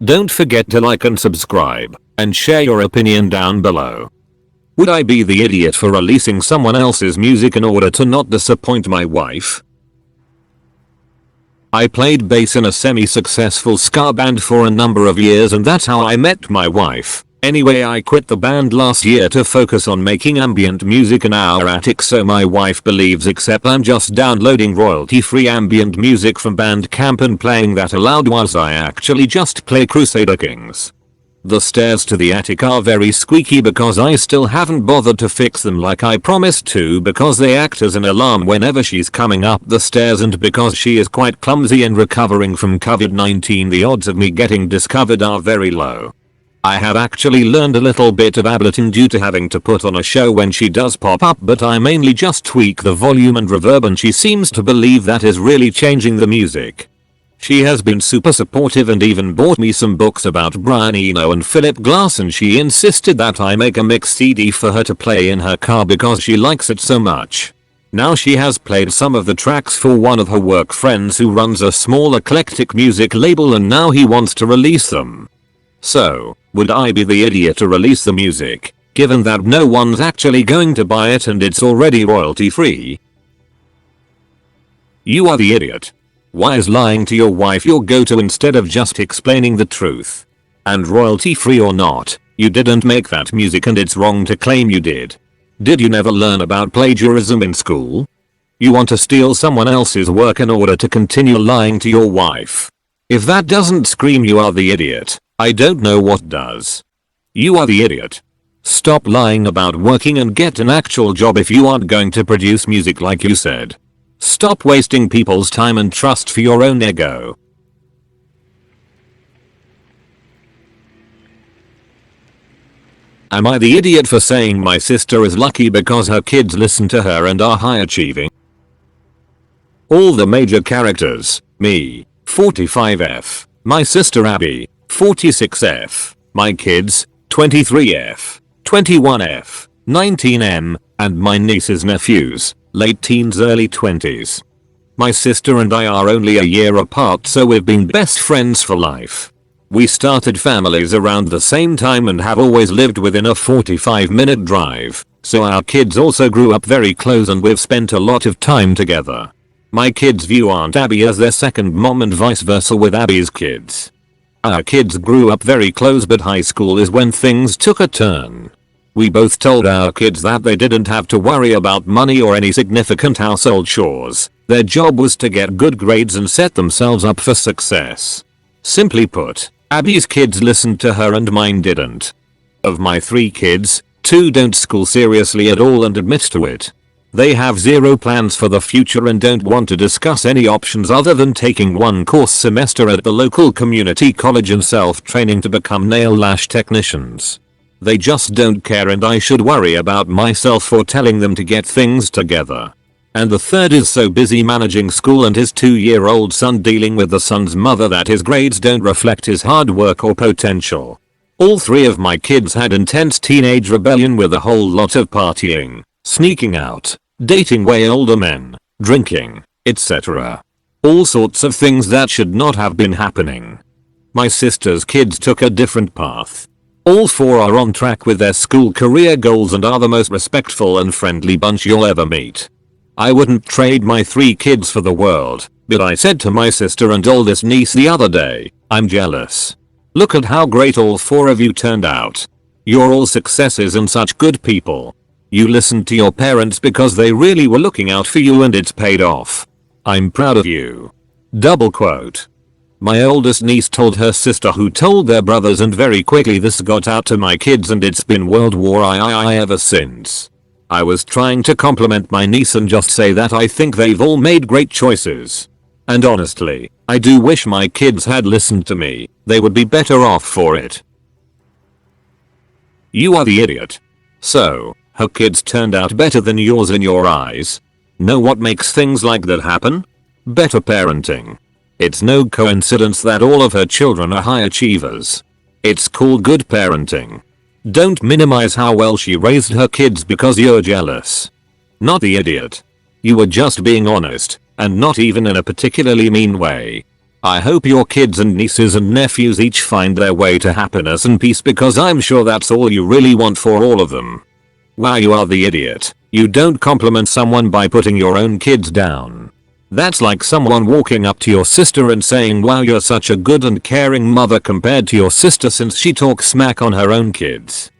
Don't forget to like and subscribe, and share your opinion down below. Would I be the idiot for releasing someone else's music in order to not disappoint my wife? I played bass in a semi-successful ska band for a number of years, and that's how I met my wife. Anyway, I quit the band last year to focus on making ambient music in our attic, so my wife believes, except I'm just downloading royalty-free ambient music from Bandcamp and playing that aloud whilst I actually just play Crusader Kings. The stairs to the attic are very squeaky because I still haven't bothered to fix them like I promised to, because they act as an alarm whenever she's coming up the stairs, and because she is quite clumsy and recovering from COVID-19, the odds of me getting discovered are very low. I have actually learned a little bit of Ableton due to having to put on a show when she does pop up, but I mainly just tweak the volume and reverb, and she seems to believe that is really changing the music. She has been super supportive and even bought me some books about Brian Eno and Philip Glass, and she insisted that I make a mix CD for her to play in her car because she likes it so much. Now she has played some of the tracks for one of her work friends who runs a small eclectic music label, and now he wants to release them. So, would I be the idiot to release the music, given that no one's actually going to buy it and it's already royalty free? You are the idiot. Why is lying to your wife your go-to instead of just explaining the truth? And royalty free or not, you didn't make that music and it's wrong to claim you did. Did you never learn about plagiarism in school? You want to steal someone else's work in order to continue lying to your wife. If that doesn't scream you are the idiot, I don't know what does. You are the idiot. Stop lying about working and get an actual job if you aren't going to produce music like you said. Stop wasting people's time and trust for your own ego. Am I the idiot for saying my sister is lucky because her kids listen to her and are high achieving? All the major characters, me, 45F, my sister Abby, 46F, my kids, 23F, 21F, 19M, and my nieces nephews, late teens early 20s. My sister and I are only a year apart, so we've been best friends for life. We started families around the same time and have always lived within a 45-minute drive, so our kids also grew up very close and we've spent a lot of time together. My kids view Aunt Abby as their second mom and vice versa with Abby's kids. Our kids grew up very close, but high school is when things took a turn. We both told our kids that they didn't have to worry about money or any significant household chores. Their job was to get good grades and set themselves up for success. Simply put, Abby's kids listened to her and mine didn't. Of my 3 kids, 2 don't school seriously at all and admit to it. They have zero plans for the future and don't want to discuss any options other than taking one course semester at the local community college and self-training to become nail lash technicians. They just don't care, and I should worry about myself for telling them to get things together. And the third is so busy managing school and his 2-year-old son dealing with the son's mother that his grades don't reflect his hard work or potential. All 3 of my kids had intense teenage rebellion with a whole lot of partying, sneaking out, dating way older men, drinking, etc. All sorts of things that should not have been happening. My sister's kids took a different path. All 4 are on track with their school career goals and are the most respectful and friendly bunch you'll ever meet. I wouldn't trade my 3 kids for the world, but I said to my sister and oldest niece the other day, I'm jealous. Look at how great all 4 of you turned out. You're all successes and such good people. You listened to your parents because they really were looking out for you and it's paid off. I'm proud of you. Double quote. My oldest niece told her sister, who told their brothers, and very quickly this got out to my kids and it's been World War III ever since. I was trying to compliment my niece and just say that I think they've all made great choices. And honestly, I do wish my kids had listened to me. They would be better off for it. You are the idiot. So, her kids turned out better than yours in your eyes? Know what makes things like that happen? Better parenting. It's no coincidence that all of her children are high achievers. It's called good parenting. Don't minimize how well she raised her kids because you're jealous. Not the idiot. You were just being honest, and not even in a particularly mean way. I hope your kids and nieces and nephews each find their way to happiness and peace, because I'm sure that's all you really want for all of them. Wow, you are the idiot. You don't compliment someone by putting your own kids down. That's like someone walking up to your sister and saying, wow, you're such a good and caring mother compared to your sister since she talks smack on her own kids.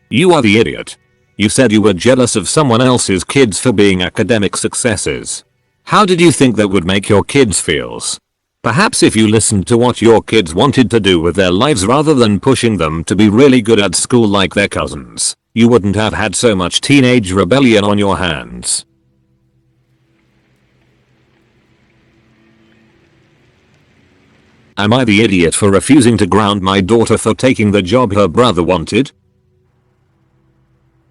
You are the idiot. You said you were jealous of someone else's kids for being academic successes. How did you think that would make your kids feel? Perhaps if you listened to what your kids wanted to do with their lives rather than pushing them to be really good at school like their cousins, you wouldn't have had so much teenage rebellion on your hands. Am I the idiot for refusing to ground my daughter for taking the job her brother wanted?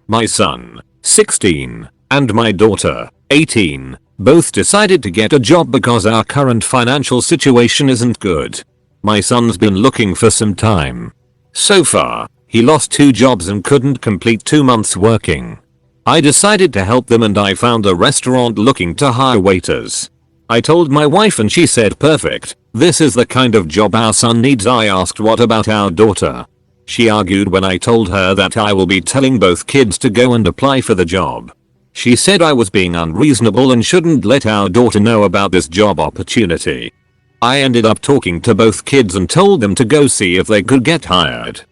My son, 16, and my daughter, 18, both decided to get a job because our current financial situation isn't good. My son's been looking for some time. So far, he lost 2 jobs and couldn't complete 2 months working. I decided to help them and I found a restaurant looking to hire waiters. I told my wife and she said perfect, this is the kind of job our son needs. I asked what about our daughter. She argued when I told her that I will be telling both kids to go and apply for the job. She said I was being unreasonable and shouldn't let our daughter know about this job opportunity. I ended up talking to both kids and told them to go see if they could get hired.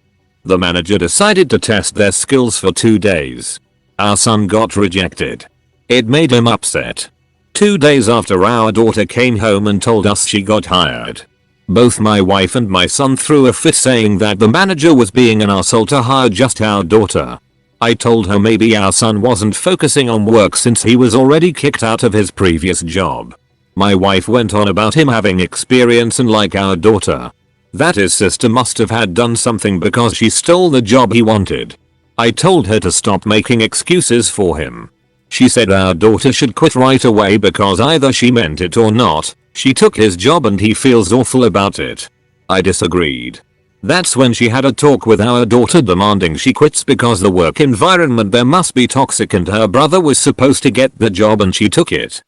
The manager decided to test their skills for 2 days. Our son got rejected. It made him upset. 2 days after, our daughter came home and told us she got hired. Both my wife and my son threw a fit saying that the manager was being an asshole to hire just our daughter. I told her maybe our son wasn't focusing on work since he was already kicked out of his previous job. My wife went on about him having experience and like our daughter, that his sister must have had done something because she stole the job he wanted. I told her to stop making excuses for him. She said our daughter should quit right away because either she meant it or not, she took his job and he feels awful about it. I disagreed. That's when she had a talk with our daughter demanding she quits because the work environment there must be toxic and her brother was supposed to get the job and she took it.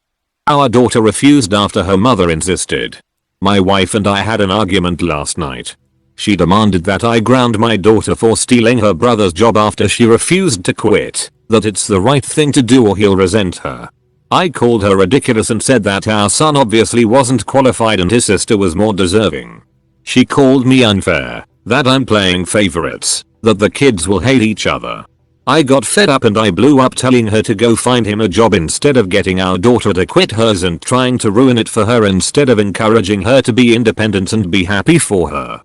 Our daughter refused after her mother insisted. My wife and I had an argument last night. She demanded that I ground my daughter for stealing her brother's job after she refused to quit, that it's the right thing to do or he'll resent her. I called her ridiculous and said that our son obviously wasn't qualified and his sister was more deserving. She called me unfair, that I'm playing favorites, that the kids will hate each other. I got fed up and I blew up telling her to go find him a job instead of getting our daughter to quit hers and trying to ruin it for her instead of encouraging her to be independent and be happy for her.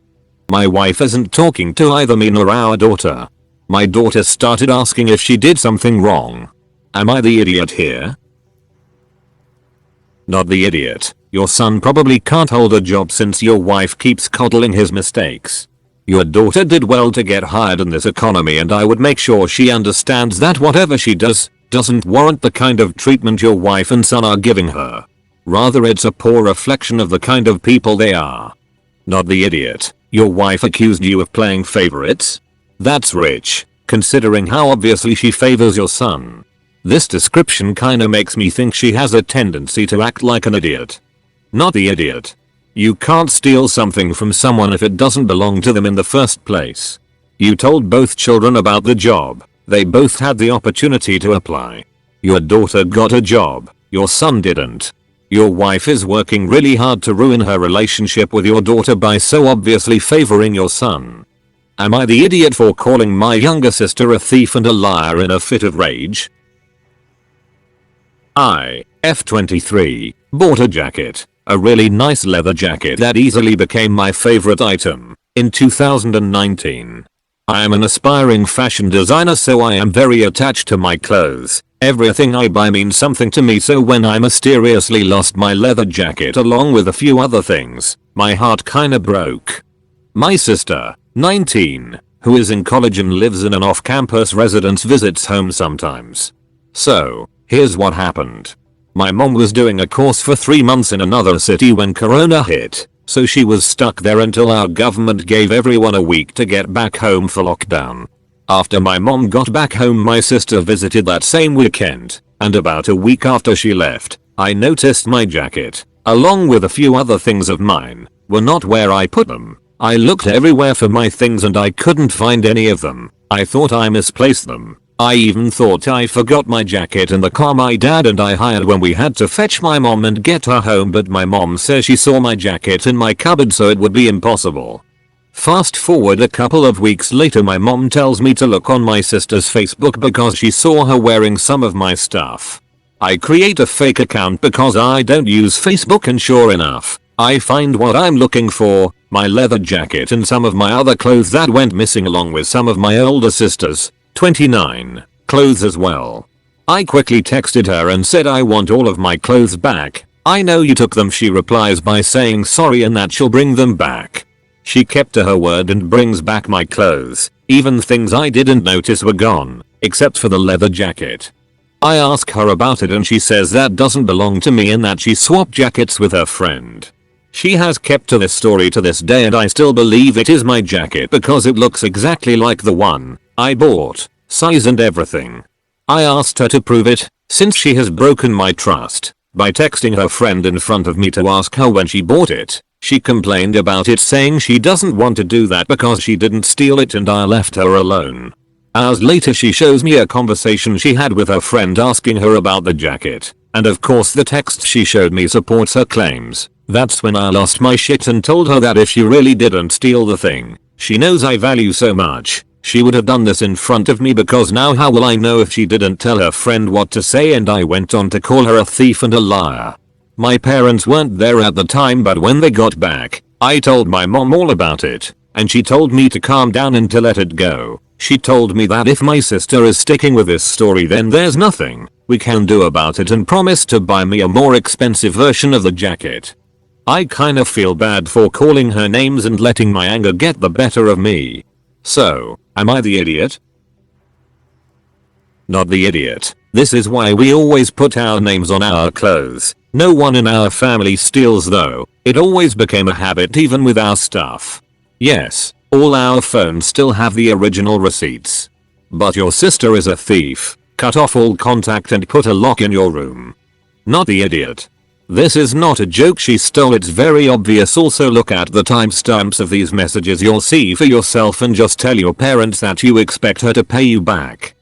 My wife isn't talking to either me nor our daughter. My daughter started asking if she did something wrong. Am I the idiot here? Not the idiot. Your son probably can't hold a job since your wife keeps coddling his mistakes. Your daughter did well to get hired in this economy and I would make sure she understands that whatever she does doesn't warrant the kind of treatment your wife and son are giving her. Rather, it's a poor reflection of the kind of people they are. Not the idiot. Your wife accused you of playing favorites? That's rich, considering how obviously she favors your son. This description kinda makes me think she has a tendency to act like an idiot. Not the idiot. You can't steal something from someone if it doesn't belong to them in the first place. You told both children about the job. They both had the opportunity to apply. Your daughter got a job. Your son didn't. Your wife is working really hard to ruin her relationship with your daughter by so obviously favoring your son. Am I the idiot for calling my younger sister a thief and a liar in a fit of rage? I, F23, bought a jacket, a really nice leather jacket that easily became my favorite item, in 2019. I am an aspiring fashion designer, so I am very attached to my clothes. Everything I buy means something to me, so when I mysteriously lost my leather jacket along with a few other things, my heart kinda broke. My sister, 19, who is in college and lives in an off-campus residence, visits home sometimes. So, here's what happened. My mom was doing a course for 3 months in another city when Corona hit, so she was stuck there until our government gave everyone a week to get back home for lockdown. After my mom got back home, my sister visited that same weekend, and about a week after she left, I noticed my jacket, along with a few other things of mine, were not where I put them. I looked everywhere for my things and I couldn't find any of them. I thought I misplaced them. I even thought I forgot my jacket in the car my dad and I hired when we had to fetch my mom and get her home, but my mom says she saw my jacket in my cupboard so it would be impossible. Fast forward a couple of weeks later, my mom tells me to look on my sister's Facebook because she saw her wearing some of my stuff. I create a fake account because I don't use Facebook, and sure enough, I find what I'm looking for, my leather jacket and some of my other clothes that went missing along with some of my older sister's 29 clothes as well. I quickly texted her and said I want all of my clothes back. I know you took them, she replies by saying sorry and that she'll bring them back. She kept to her word and brings back my clothes. Even things I didn't notice were gone, except for the leather jacket. I ask her about it and she says that doesn't belong to me and that she swapped jackets with her friend. She has kept to this story to this day and I still believe it is my jacket because it looks exactly like the one I bought, size and everything. I asked her to prove it, since she has broken my trust, by texting her friend in front of me to ask her when she bought it. She complained about it saying she doesn't want to do that because she didn't steal it and I left her alone. Hours later she shows me a conversation she had with her friend asking her about the jacket, and of course the text she showed me supports her claims. That's when I lost my shit and told her that if she really didn't steal the thing she knows I value so much, she would have done this in front of me, because now how will I know if she didn't tell her friend what to say? And I went on to call her a thief and a liar. My parents weren't there at the time, but when they got back, I told my mom all about it, and she told me to calm down and to let it go. She told me that if my sister is sticking with this story then there's nothing we can do about it and promised to buy me a more expensive version of the jacket. I kinda feel bad for calling her names and letting my anger get the better of me. So, am I the idiot? Not the idiot. This is why we always put our names on our clothes. No one in our family steals though. It always became a habit even with our stuff. Yes, all our phones still have the original receipts. But your sister is a thief. Cut off all contact and put a lock in your room. Not the idiot. This is not a joke, she stole, it's very obvious. Also look at the timestamps of these messages, you'll see for yourself, and just tell your parents that you expect her to pay you back.